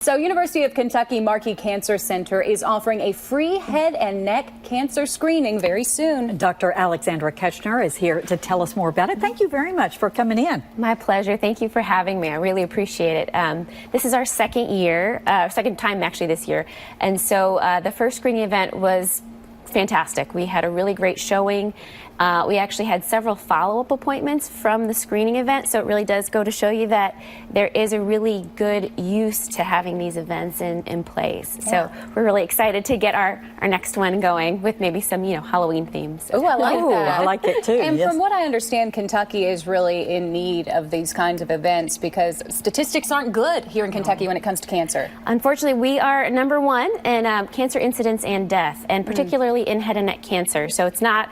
So, University of Kentucky Markey Cancer Center is offering a free head and neck cancer screening very soon. Dr. Alexandra Kejner is here to tell us more about it. Thank you very much for coming in. My pleasure. Thank you for having me. I really appreciate it. This is our second time actually this year. And so the first screening event was fantastic. We had a really great showing. We actually had several follow-up appointments from the screening event, so it really does go to show you that there is a really good use to having these events in place. Yeah. So we're really excited to get our next one going with maybe some, Halloween themes. Oh, I like that. I like it too. And yes. From what I understand, Kentucky is really in need of these kinds of events because statistics aren't good here in Kentucky when it comes to cancer. Unfortunately, we are number one in cancer incidence and death, and particularly in head and neck cancer. So it's not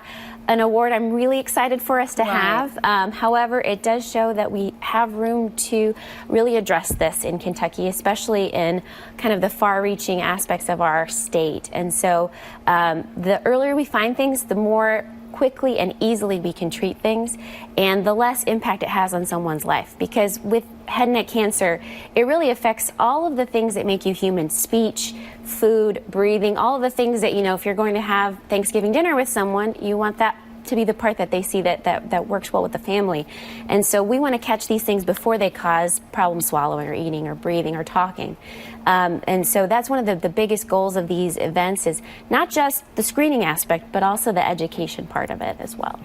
an award I'm really excited for us to have. However, it does show that we have room to really address this in Kentucky, especially in kind of the far-reaching aspects of our state. And so the earlier we find things, the more quickly and easily we can treat things, and the less impact it has on someone's life. Because with head and neck cancer, it really affects all of the things that make you human: speech, food, breathing, all of the things that, if you're going to have Thanksgiving dinner with someone, you want that to be the part that they see that works well with the family. And so we want to catch these things before they cause problems swallowing or eating or breathing or talking. And so that's one of the biggest goals of these events, is not just the screening aspect, but also the education part of it as well.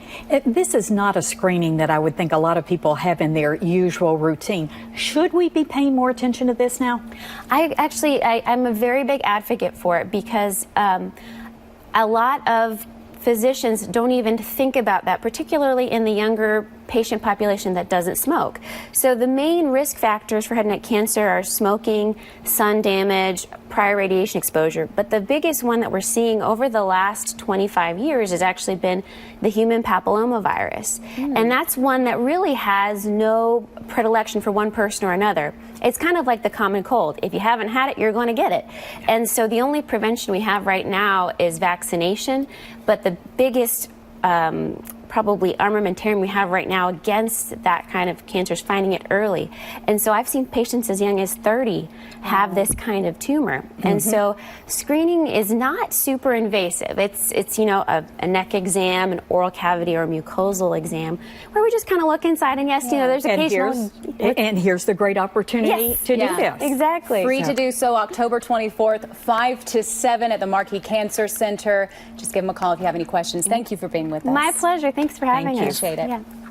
This is not a screening that I would think a lot of people have in their usual routine. Should we be paying more attention to this now? I'm a very big advocate for it, because a lot of physicians don't even think about that, particularly in the younger patient population that doesn't smoke. So the main risk factors for head and neck cancer are smoking, sun damage, prior radiation exposure. But the biggest one that we're seeing over the last 25 years has actually been the human papillomavirus. And that's one that really has no predilection for one person or another. It's kind of like the common cold. If you haven't had it, you're going to get it. And so the only prevention we have right now is vaccination. But the biggest probably armamentarium we have right now against that kind of cancer is finding it early. And so I've seen patients as young as 30 have this kind of tumor. And so screening is not super invasive. It's a neck exam, an oral cavity or mucosal exam, where we just kind of look inside, and yes, there's occasional. And here's the great opportunity to do this. Exactly. Free to do so October 24th, 5 to 7 at the Markey Cancer Center. Just give them a call if you have any questions. Thank you for being with us. My pleasure. Thanks for having us. Appreciate it. Yeah.